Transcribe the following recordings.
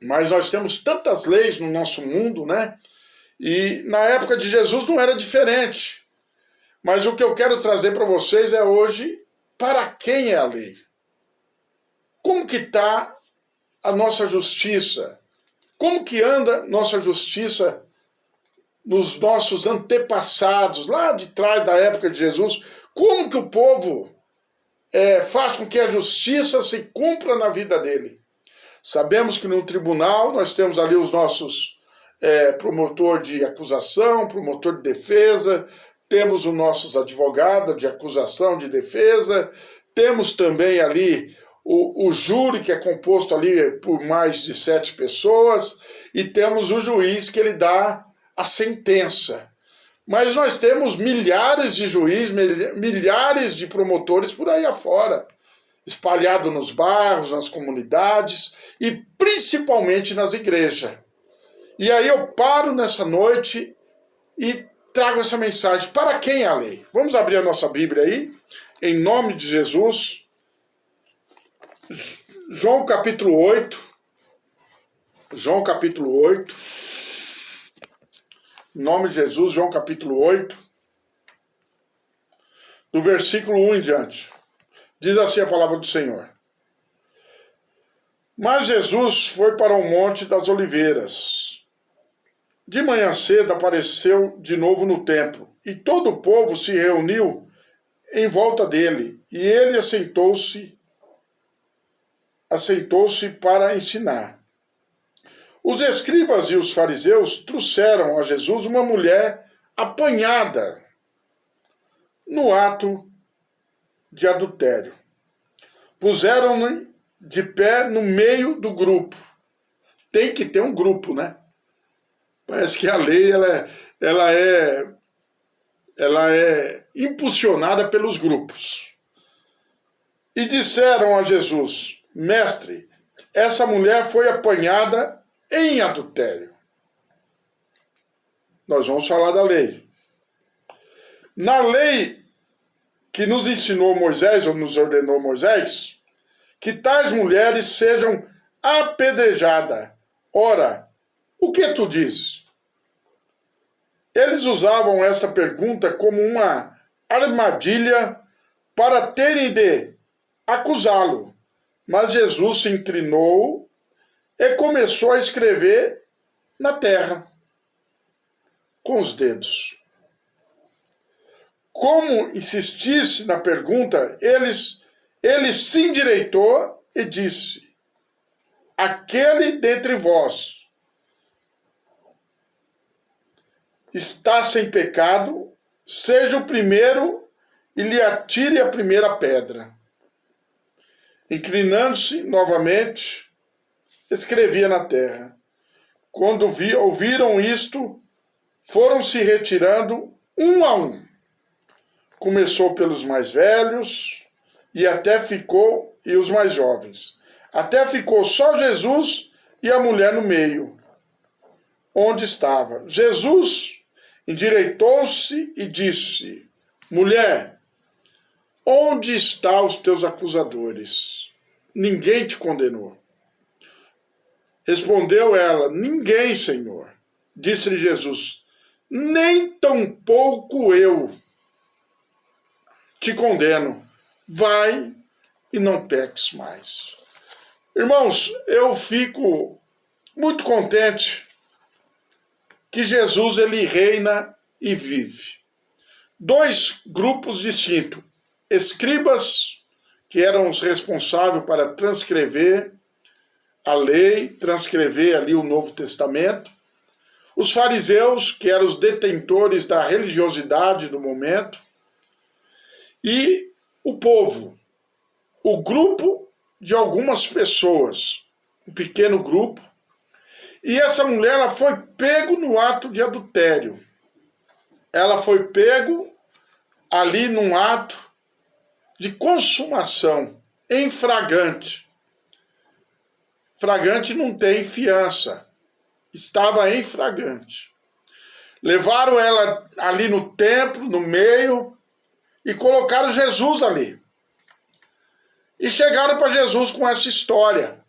Mas nós temos tantas leis no nosso mundo, né? E na época de Jesus não era diferente. Mas o que eu quero trazer para vocês é hoje, para quem é a lei? Como que está a nossa justiça? Como que anda nossa justiça nos nossos antepassados, lá de trás da época de Jesus? Como que o povo faz com que a justiça se cumpra na vida dele? Sabemos que no tribunal nós temos ali os nossos promotor de acusação, promotor de defesa, temos os nossos advogados de acusação, de defesa, temos também ali o júri, que é composto ali por mais de 7 pessoas, e temos o juiz, que ele dá a sentença. Mas nós temos milhares de juízes, milhares de promotores por aí afora, espalhados nos bairros, nas comunidades e principalmente nas igrejas. E aí eu paro nessa noite e trago essa mensagem. Para quem é a lei? Vamos abrir a nossa Bíblia aí, em nome de Jesus. João capítulo 8. João capítulo 8. Em nome de Jesus, João capítulo 8. Do versículo 1 em diante. Diz assim a palavra do Senhor. Mas Jesus foi para o Monte das Oliveiras. De manhã cedo apareceu de novo no templo, e todo o povo se reuniu em volta dele, e ele assentou-se para ensinar. Os escribas e os fariseus trouxeram a Jesus uma mulher apanhada no ato de adultério. Puseram-no de pé no meio do grupo. Tem que ter um grupo, né? Parece que a lei ela é impulsionada pelos grupos. E disseram a Jesus: Mestre, essa mulher foi apanhada em adultério. Nós vamos falar da lei. Na lei que nos ensinou Moisés, ou nos ordenou Moisés, que tais mulheres sejam apedrejadas. Ora, o que tu dizes? Eles usavam esta pergunta como uma armadilha para terem de acusá-lo. Mas Jesus se inclinou e começou a escrever na terra com os dedos. Como insistisse na pergunta, ele se endireitou e disse: aquele dentre vós está sem pecado, seja o primeiro e lhe atire a primeira pedra. Inclinando-se novamente, escrevia na terra. Quando ouviram isto, foram se retirando um a um. Começou pelos mais velhos e os mais jovens. Até ficou só Jesus e a mulher no meio, onde estava. Jesus endireitou-se e disse: Mulher, onde estão os teus acusadores? Ninguém te condenou. Respondeu ela: Ninguém, Senhor. Disse-lhe Jesus: Nem tampouco eu te condeno. Vai e não peques mais. Irmãos, eu fico muito contente que Jesus ele reina e vive. 2 grupos distintos. Escribas, que eram os responsáveis para transcrever a lei, transcrever ali o Novo Testamento. Os fariseus, que eram os detentores da religiosidade do momento. E o povo, o grupo de algumas pessoas, um pequeno grupo. E essa mulher ela foi pego no ato de adultério. Ela foi pego ali num ato de consumação, em flagrante. Flagrante não tem fiança. Estava em flagrante. Levaram ela ali no templo, no meio, e colocaram Jesus ali. E chegaram para Jesus com essa história.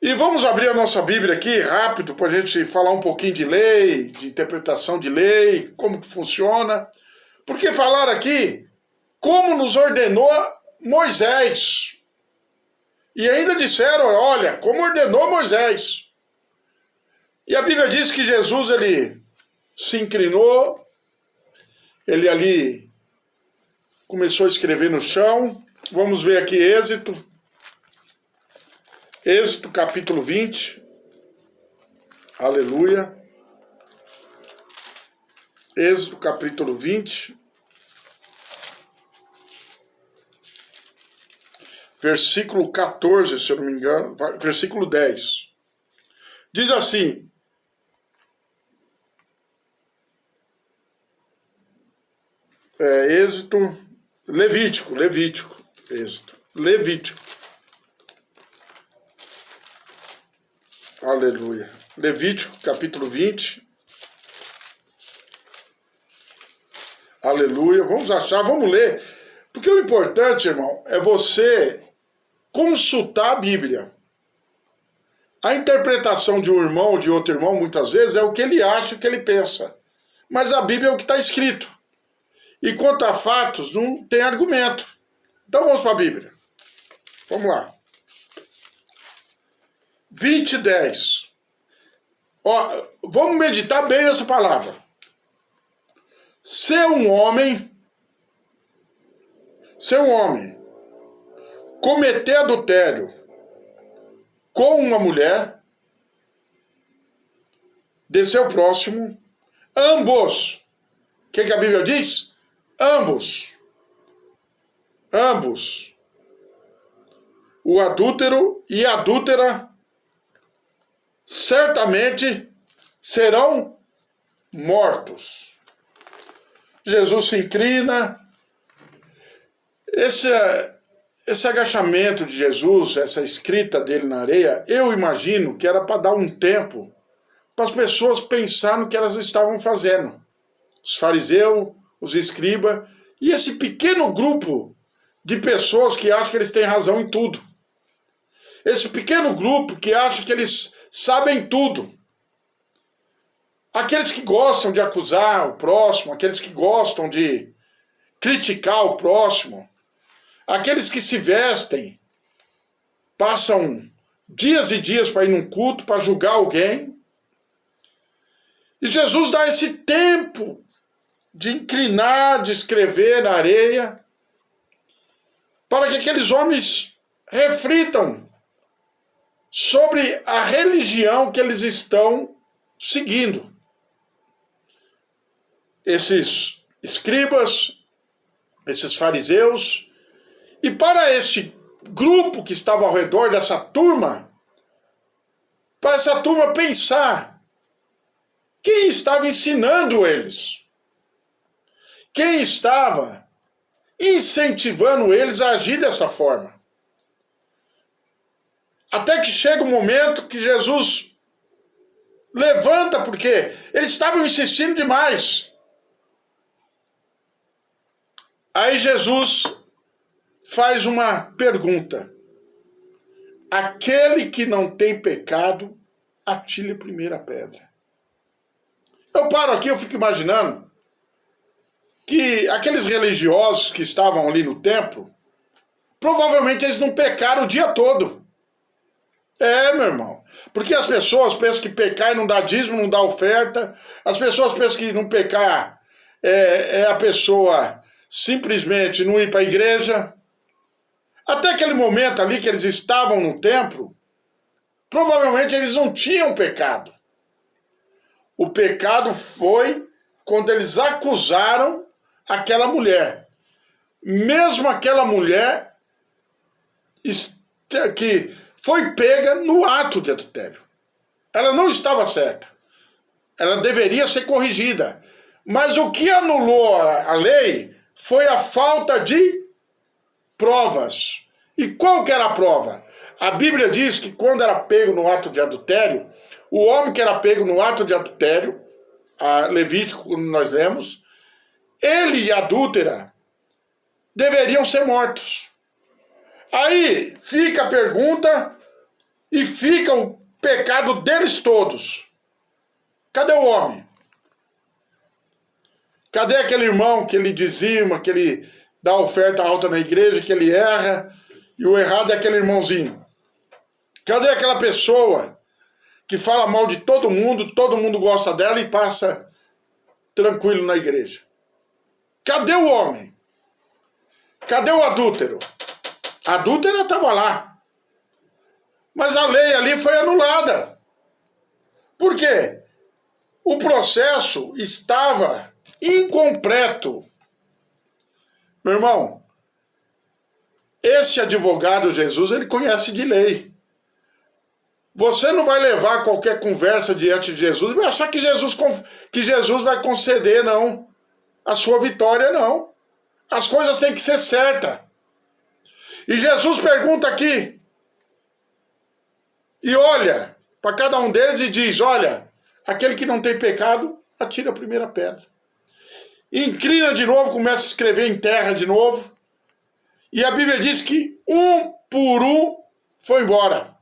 E vamos abrir a nossa Bíblia aqui rápido para a gente falar um pouquinho de lei, de interpretação de lei, como que funciona. Porque falar aqui como nos ordenou Moisés. E ainda disseram, olha, como ordenou Moisés. E a Bíblia diz que Jesus, ele se inclinou, ele ali começou a escrever no chão. Vamos ver aqui Êxodo capítulo 20. Aleluia. Êxodo capítulo 20. Versículo 14, se eu não me engano, versículo 10. Diz assim: Êxodo, Levítico, Êxodo, Levítico. Aleluia. Levítico, capítulo 20. Aleluia. Vamos achar, vamos ler. Porque o importante, irmão, é você consultar a Bíblia. A interpretação de um irmão ou de outro irmão, muitas vezes, é o que ele acha, o que ele pensa. Mas a Bíblia é o que está escrito. E quanto a fatos, não tem argumento. Então vamos para a Bíblia. Vamos lá. 20:10. Ó, vamos meditar bem nessa palavra. Se um homem cometer adultério com uma mulher de seu próximo, ambos, o que a Bíblia diz? Ambos, o adúltero e a adúltera, certamente serão mortos. Jesus se inclina. Esse agachamento de Jesus, essa escrita dele na areia, eu imagino que era para dar um tempo para as pessoas pensar no que elas estavam fazendo. Os fariseus, os escribas e esse pequeno grupo de pessoas que acham que eles têm razão em tudo. Esse pequeno grupo que acha que eles sabem tudo. Aqueles que gostam de acusar o próximo, aqueles que gostam de criticar o próximo, aqueles que se vestem, passam dias e dias para ir num culto, para julgar alguém. E Jesus dá esse tempo de inclinar, de escrever na areia, para que aqueles homens reflitam sobre a religião que eles estão seguindo. Esses escribas, esses fariseus, e para este grupo que estava ao redor dessa turma, para essa turma pensar quem estava ensinando eles, quem estava incentivando eles a agir dessa forma. Até que chega um momento que Jesus levanta, porque eles estavam insistindo demais. Aí Jesus faz uma pergunta. Aquele que não tem pecado, atire a primeira pedra. Eu paro aqui, eu fico imaginando que aqueles religiosos que estavam ali no templo, provavelmente eles não pecaram o dia todo. Meu irmão. Porque as pessoas pensam que pecar e não dá dízimo, não dá oferta. As pessoas pensam que não pecar é a pessoa simplesmente não ir para a igreja. Até aquele momento ali que eles estavam no templo, provavelmente eles não tinham pecado. O pecado foi quando eles acusaram aquela mulher. Mesmo aquela mulher que foi pega no ato de adultério. Ela não estava certa. Ela deveria ser corrigida. Mas o que anulou a lei foi a falta de provas. E qual que era a prova? A Bíblia diz que quando era pego no ato de adultério, o homem que era pego no ato de adultério, a Levítico, como nós lemos, ele e a adúltera deveriam ser mortos. Aí fica a pergunta, e fica o pecado deles todos. Cadê o homem? Cadê aquele irmão que ele dizima, que ele dá oferta alta na igreja, que ele erra, e o errado é aquele irmãozinho? Cadê aquela pessoa que fala mal de todo mundo gosta dela e passa tranquilo na igreja? Cadê o homem? Cadê o adúltero? A adúltera estava lá. Mas a lei ali foi anulada. Por quê? O processo estava incompleto. Meu irmão, esse advogado Jesus, ele conhece de lei. Você não vai levar qualquer conversa diante de Jesus e vai achar que Jesus vai conceder, não. A sua vitória, não. As coisas têm que ser certas. E Jesus pergunta aqui, e olha para cada um deles e diz, olha, aquele que não tem pecado, atira a primeira pedra. Inclina de novo, começa a escrever em terra de novo. E a Bíblia diz que um por um foi embora.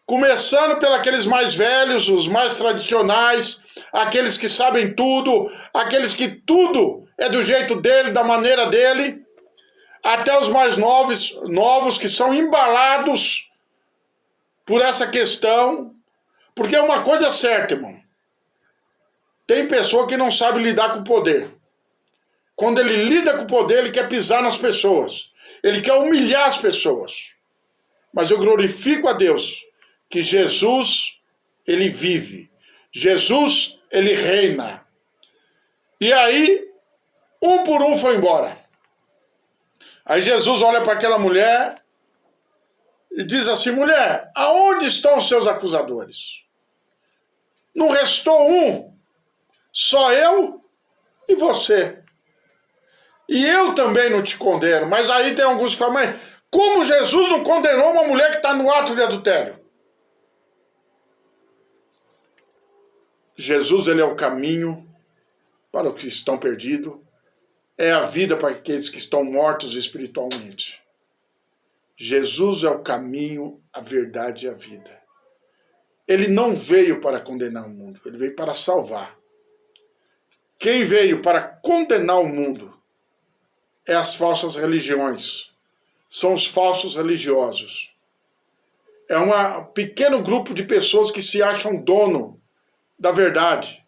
Começando pelos mais velhos, os mais tradicionais, aqueles que sabem tudo, aqueles que tudo é do jeito dele, da maneira dele, até os mais novos que são embalados por essa questão. Porque é uma coisa certa, irmão. Tem pessoa que não sabe lidar com o poder. Quando ele lida com o poder, ele quer pisar nas pessoas. Ele quer humilhar as pessoas. Mas eu glorifico a Deus que Jesus, ele vive. Jesus, ele reina. E aí, um por um foi embora. Aí Jesus olha para aquela mulher e diz assim, mulher, aonde estão os seus acusadores? Não restou um, só eu e você. E eu também não te condeno. Mas aí tem alguns que falam, mas como Jesus não condenou uma mulher que está no ato de adultério? Jesus, ele é o caminho para os que estão perdidos, é a vida para aqueles que estão mortos espiritualmente. Jesus é o caminho, a verdade e a vida. Ele não veio para condenar o mundo, ele veio para salvar. Quem veio para condenar o mundo é as falsas religiões, são os falsos religiosos. É um pequeno grupo de pessoas que se acham dono da verdade,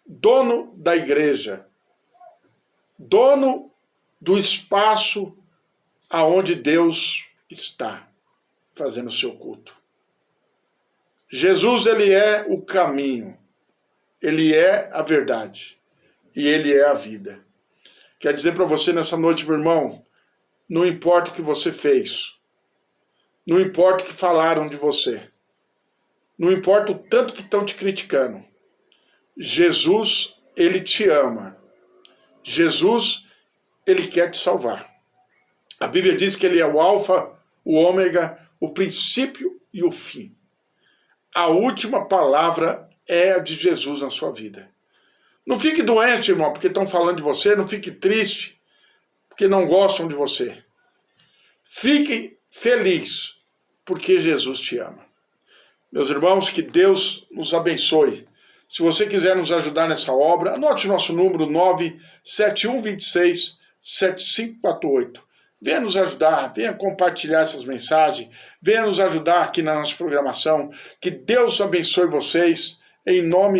dono da igreja, dono do espaço aonde Deus está fazendo o seu culto. Jesus, ele é o caminho, ele é a verdade e ele é a vida. Quer dizer para você nessa noite, meu irmão, não importa o que você fez, não importa o que falaram de você, não importa o tanto que estão te criticando, Jesus, ele te ama. Jesus, ele quer te salvar. A Bíblia diz que ele é o alfa, o ômega, o princípio e o fim. A última palavra é a de Jesus na sua vida. Não fique doente, irmão, porque estão falando de você. Não fique triste, porque não gostam de você. Fique feliz, porque Jesus te ama. Meus irmãos, que Deus nos abençoe. Se você quiser nos ajudar nessa obra, anote o nosso número 97126-7548. Venha nos ajudar, venha compartilhar essas mensagens, venha nos ajudar aqui na nossa programação. Que Deus abençoe vocês, em nome